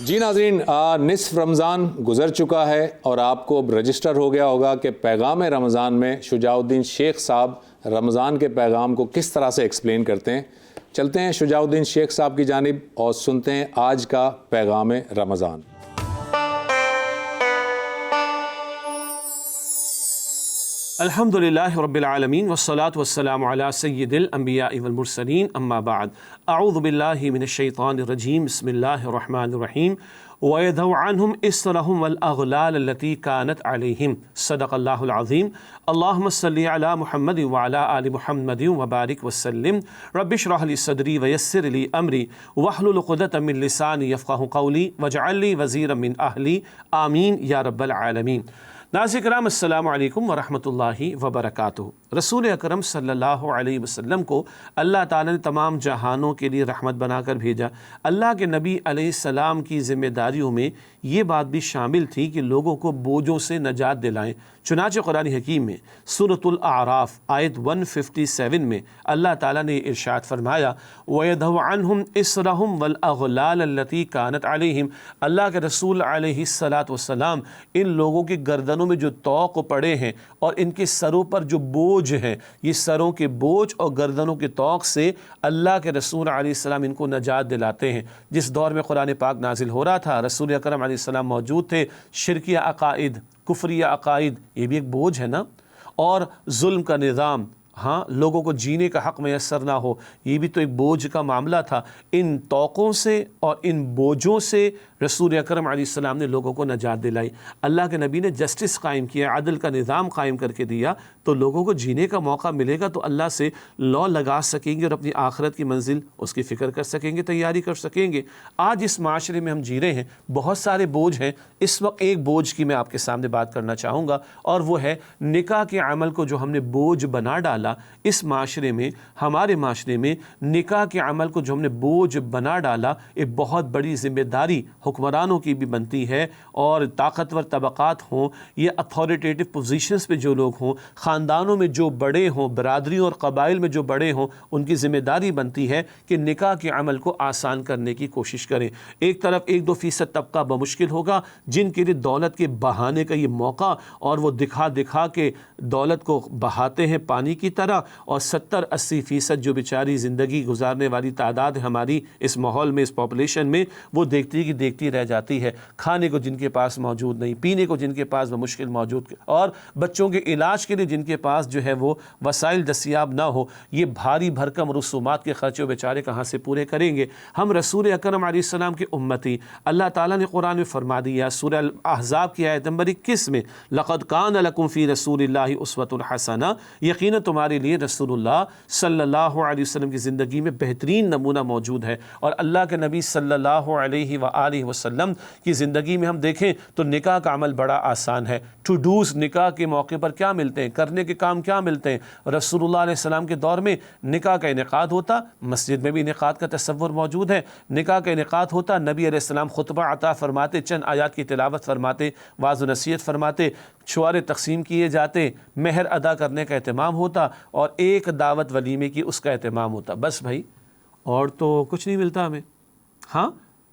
جی ناظرین، نصف رمضان گزر چکا ہے اور آپ کو اب رجسٹر ہو گیا ہوگا کہ پیغام رمضان میں شجاع الدین شیخ صاحب رمضان کے پیغام کو کس طرح سے ایکسپلین کرتے ہیں۔ چلتے ہیں شجاع الدین شیخ صاحب کی جانب اور سنتے ہیں آج کا پیغام رمضان۔ الحمدللہ رب العالمین والصلاة والسلام علی سید الانبیاء والمرسلین اما بعد اعوذ باللہ من الشیطان الرجیم بسم اللہ الرحمن الرحیم وَيَدَوْ عَنْهُمْ إِسْرَهُمْ وَالْأَغْلَالَ الَّتِي كَانَتْ عَلَيْهِمْ صدق اللہ العظیم۔ اللہم صلی علی محمد وعلی آل محمد وبارک وسلم۔ رب اشرح لی صدری ویسر لی امری واحلل عقدۃ من لسانی یفقہوا قولی واجعل لی وزیرا من اہلی آمین یا رب العالمین۔ ناظرین کرام السلام علیکم ورحمۃ اللہ وبرکاتہ۔ رسول اکرم صلی اللہ علیہ وسلم کو اللہ تعالیٰ نے تمام جہانوں کے لیے رحمت بنا کر بھیجا۔ اللہ کے نبی علیہ السلام کی ذمہ داریوں میں یہ بات بھی شامل تھی کہ لوگوں کو بوجھوں سے نجات دلائیں۔ چنانچہ قرآن حکیم میں سورۃ الاعراف آیت 157 میں اللہ تعالیٰ نے ارشاد فرمایا وَيَدَوْ عَنْهُمْ إِسْرَهُمْ وَالْأَغْلَالَ الَّتِي كَانَتْ عَلَيْهِمْ۔ اللہ کے رسول علیہ السلام ان لوگوں کی گردنوں میں جو طوق پڑے ہیں اور ان کے سروں پر جو بوجھ ہیں، یہ سروں کے بوجھ اور گردنوں کے طوق سے اللہ کے رسول علیہ السلام ان کو نجات دلاتے ہیں۔ جس دور میں قرآن پاک نازل ہو رہا تھا، رسول اکرم علیہ السلام موجود تھے، شرکیہ عقائد، کفریہ عقائد، یہ بھی ایک بوجھ ہے نا، اور ظلم کا نظام، ہاں لوگوں کو جینے کا حق میسر نہ ہو، یہ بھی تو ایک بوجھ کا معاملہ تھا۔ ان طوقوں سے اور ان بوجھوں سے رسول اکرم علیہ السلام نے لوگوں کو نجات دلائی۔ اللہ کے نبی نے جسٹس قائم کیا، عدل کا نظام قائم کر کے دیا، تو لوگوں کو جینے کا موقع ملے گا تو اللہ سے لا لگا سکیں گے اور اپنی آخرت کی منزل اس کی فکر کر سکیں گے، تیاری کر سکیں گے۔ آج اس معاشرے میں ہم جی رہے ہیں، بہت سارے بوجھ ہیں۔ اس وقت ایک بوجھ کی میں آپ کے سامنے بات کرنا چاہوں گا، اور وہ ہے نکاح کے عمل کو جو ہم نے بوجھ بنا ڈالا اس معاشرے میں، ہمارے معاشرے میں نکاح کے عمل کو جو ہم نے بوجھ بنا ڈالا، ایک بہت بڑی ذمہ داری حکمرانوں کی بھی بنتی ہے، اور طاقتور طبقات ہوں یا اتھارٹیٹو پوزیشنز پہ جو لوگ ہوں، خاندانوں میں جو بڑے ہوں، برادریوں اور قبائل میں جو بڑے ہوں، ان کی ذمہ داری بنتی ہے کہ نکاح کے عمل کو آسان کرنے کی کوشش کریں۔ ایک طرف 1-2% طبقہ بمشکل ہوگا جن کے لیے دولت کے بہانے کا یہ موقع، اور وہ دکھا دکھا کے دولت کو بہاتے ہیں پانی کی طرح، اور 70-80% جو بیچاری زندگی گزارنے والی تعداد ہے ہماری اس ماحول میں، اس پاپولیشن میں، وہ دیکھتی رہ جاتی ہے۔ کھانے کو جن کے پاس موجود نہیں، پینے کو جن کے پاس بمشکل موجود، اور بچوں کے علاج کے لیے جن کے پاس جو ہے وہ وسائل دستیاب نہ ہو، یہ بھاری بھرکم رسومات کے خرچے بیچارے کہاں سے پورے کریں گے؟ ہم رسول اکرم علیہ السلام کے امتی، اللہ تعالیٰ نے قرآن میں فرما دیا سورہ احزاب کی آیت نمبر 21 میں لَقَدْ كَانَ لَكُمْ فِي رَسُولِ اللَّهِ أُسْوَةٌ حَسَنَةٌ، یقیناً تمہارے لیے رسول اللہ صلی اللہ علیہ وسلم کی زندگی میں بہترین نمونہ موجود ہے۔ اور اللہ کے نبی صلی اللہ علیہ وآلہ وسلم کی زندگی میں ہم دیکھیں تو نکاح کا عمل بڑا آسان ہے۔ ٹو ڈوز نکاح کے موقع پر کیا ملتے ہیں، کرنے کے کام کیا ملتے ہیں؟ رسول اللہ علیہ السلام کے دور میں نکاح کا انعقاد ہوتا، مسجد میں بھی انعقاد کا تصور موجود ہے، نکاح کا انعقاد ہوتا، نبی علیہ السلام خطبہ عطا فرماتے، چند آیات کی تلاوت فرماتے، واعظ و نصیحت فرماتے، چھوارے تقسیم کیے جاتے، مہر ادا کرنے کا اہتمام ہوتا، اور ایک دعوت ولیمے کی اس کا اہتمام ہوتا۔ بس بھائی، اور تو کچھ نہیں ملتا ہمیں، ہاں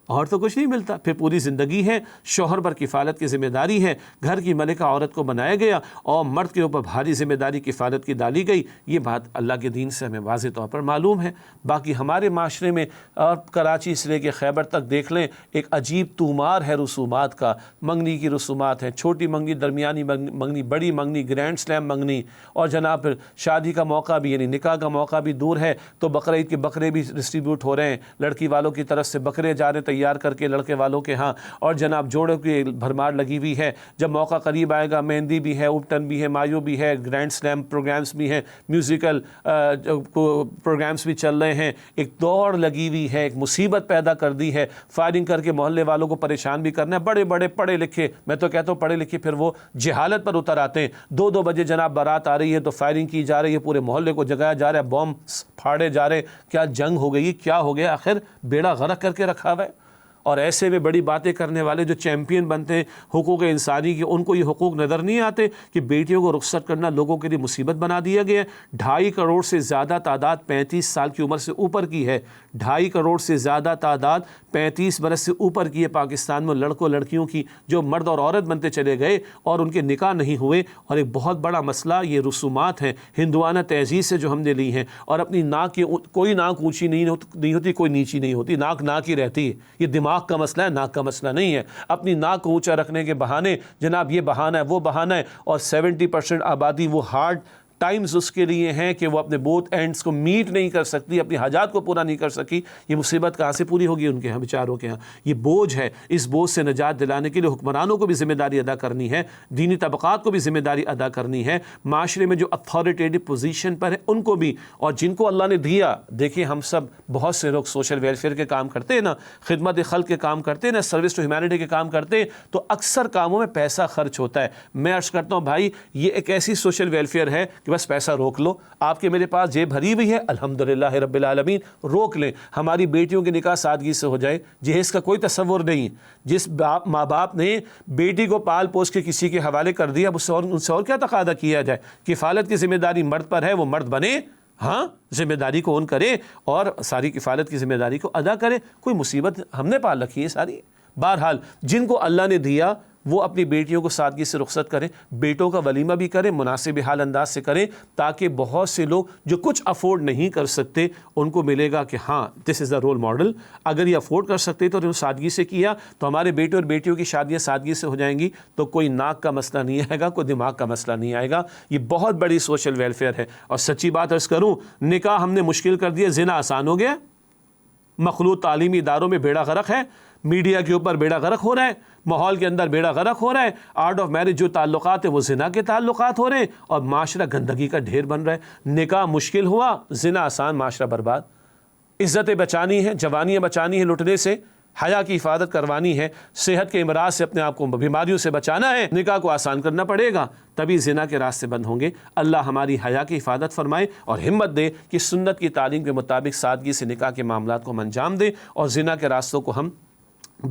اور تو کچھ نہیں ملتا۔ پھر پوری زندگی ہے، شوہر پر کفالت کی ذمہ داری ہے، گھر کی ملکہ عورت کو بنایا گیا اور مرد کے اوپر بھاری ذمہ داری کفالت کی ڈالی گئی۔ یہ بات اللہ کے دین سے ہمیں واضح طور پر معلوم ہے۔ باقی ہمارے معاشرے میں، اور کراچی سے لے کے خیبر تک دیکھ لیں، ایک عجیب تومار ہے رسومات کا۔ منگنی کی رسومات ہیں، چھوٹی منگنی، درمیانی منگنی، بڑی منگنی، گرینڈ سلیم منگنی، اور جناب پھر شادی کا موقع بھی، یعنی نکاح کا موقع بھی دور ہے تو بقرعید کے بکرے بھی ڈسٹریبیوٹ ہو رہے ہیں، لڑکی والوں کی طرف سے بکرے جا رہے تیار کر کے لڑکے والوں کے ہاں، اور جناب جوڑوں کی بھرمار لگی ہوئی ہے۔ جب موقع قریب آئے گا، مہندی بھی ہے، اپٹن بھی ہے، مایو بھی ہے، گرینڈ سلیم پروگرامز بھی ہیں، میوزیکل پروگرامز بھی چل رہے ہیں، ایک دوڑ لگی ہوئی ہے، ایک مصیبت پیدا کر دی ہے، فائرنگ کر کے محلے والوں کو پریشان بھی کرنا ہے۔ بڑے بڑے پڑھے لکھے، میں تو کہتا ہوں پڑھے لکھے، پھر وہ جہالت پر اتر آتے ہیں۔ 2 بجے جناب بارات آ رہی ہے تو فائرنگ کی جا رہی ہے، پورے محلے کو جگایا جا رہا ہے، بم پھاڑے جا رہے، کیا جنگ ہو گئی، کیا ہو گیا؟ آخر بیڑا غرق کر کے رکھا ہوا ہے۔ اور ایسے میں بڑی باتیں کرنے والے جو چیمپئن بنتے ہیں حقوق انسانی کے، ان کو یہ حقوق نظر نہیں آتے کہ بیٹیوں کو رخصت کرنا لوگوں کے لیے مصیبت بنا دیا گیا ہے۔ 2.5 کروڑ سے زیادہ تعداد 35 سال کی عمر سے اوپر کی ہے، 2.5 کروڑ سے زیادہ تعداد 35 برس سے اوپر کی ہے پاکستان میں لڑکوں لڑکیوں کی، جو مرد اور عورت بنتے چلے گئے اور ان کے نکاح نہیں ہوئے۔ اور ایک بہت بڑا مسئلہ یہ رسومات ہیں ہندوانہ تہذیب سے جو ہم نے لی ہیں، اور اپنی ناک کی کوئی ناک اونچی نہیں ہوتی، کوئی نیچی نہیں ہوتی، ناک ناک ہی رہتی ہے۔ یہ دماغ کا مسئلہ ہے، ناک کا مسئلہ نہیں ہے۔ اپنی ناک کو اونچا رکھنے کے بہانے جناب یہ بہانہ ہے وہ بہانہ ہے، اور 70% آبادی وہ ہارڈ ٹائمز اس کے لیے ہیں کہ وہ اپنے بوتھ اینڈز کو میٹ نہیں کر سکتی، اپنی حاجات کو پورا نہیں کر سکی۔ یہ مصیبت کہاں سے پوری ہوگی ان کے ہاں بیچاروں کے ہاں؟ یہ بوجھ ہے، اس بوجھ سے نجات دلانے کے لیے حکمرانوں کو بھی ذمہ داری ادا کرنی ہے، دینی طبقات کو بھی ذمہ داری ادا کرنی ہے، معاشرے میں جو اتھارٹیٹیو پوزیشن پر ہے ان کو بھی، اور جن کو اللہ نے دیا۔ دیکھیں ہم سب بہت سے لوگ سوشل ویلفیئر کے کام کرتے ہیں نا، خدمت خلق کے کام کرتے ہیں نا، سروس ٹو ہیومینٹی کے کام کرتے ہیں، تو اکثر کاموں میں پیسہ خرچ ہوتا ہے۔ میں عرض کرتا ہوں بھائی یہ ایک ایسی سوشل ویلفیئر ہے کہ بس پیسہ روک لو، آپ کے میرے پاس جیب بھری ہوئی ہے، الحمدللہ رب العالمین، روک لیں، ہماری بیٹیوں کے نکاح سادگی سے ہو جائے۔ جہیز کا کوئی تصور نہیں، جس ماں باپ نے بیٹی کو پال پوس کے کسی کے حوالے کر دیا، ان سے اور کیا تقاضا کیا جائے؟ کفالت کی ذمہ داری مرد پر ہے، وہ مرد بنے، ہاں ذمہ داری کو اون کرے اور ساری کفالت کی ذمہ داری کو ادا کرے۔ کوئی مصیبت ہم نے پال رکھی ہے ساری۔ بہرحال جن کو اللہ نے دیا وہ اپنی بیٹیوں کو سادگی سے رخصت کریں، بیٹوں کا ولیمہ بھی کریں، مناسب حال انداز سے کریں، تاکہ بہت سے لوگ جو کچھ افورڈ نہیں کر سکتے ان کو ملے گا کہ ہاں دس از دا رول ماڈل۔ اگر یہ افورڈ کر سکتے تو انہوں نے سادگی سے کیا، تو ہمارے بیٹے اور بیٹیوں کی شادیاں سادگی سے ہو جائیں گی، تو کوئی ناک کا مسئلہ نہیں آئے گا، کوئی دماغ کا مسئلہ نہیں آئے گا۔ یہ بہت بڑی سوشل ویلفیئر ہے۔ اور سچی بات عرض کروں، نکاح ہم نے مشکل کر دیا، زنا آسان ہو گیا۔ مخلوط تعلیمی اداروں میں بیڑا غرق ہے، میڈیا کے اوپر بیڑا غرق ہو رہا ہے، ماحول کے اندر بیڑا غرق ہو رہا ہے، آرٹ آف میرج جو تعلقات ہیں وہ زنا کے تعلقات ہو رہے ہیں، اور معاشرہ گندگی کا ڈھیر بن رہا ہے۔ نکاح مشکل ہوا، زنا آسان، معاشرہ برباد۔ عزتیں بچانی ہیں، جوانیاں بچانی ہیں لٹنے سے، حیا کی حفاظت کروانی ہے، صحت کے امراض سے اپنے آپ کو بیماریوں سے بچانا ہے، نکاح کو آسان کرنا پڑے گا، تبھی زنا کے راستے بند ہوں گے۔ اللہ ہماری حیا کی حفاظت فرمائے اور ہمت دے کہ سنت کی تعلیم کے مطابق سادگی سے نکاح کے معاملات کو ہم انجام دیں اور زنا کے راستوں کو ہم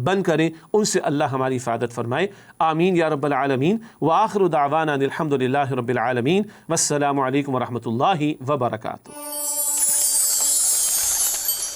بند کریں، ان سے اللہ ہماری حفاظت فرمائے۔ آمین یا رب العالمین۔ وآخر دعوانا الحمد للہ رب العالمین، والسلام علیکم ورحمۃ اللہ وبرکاتہ۔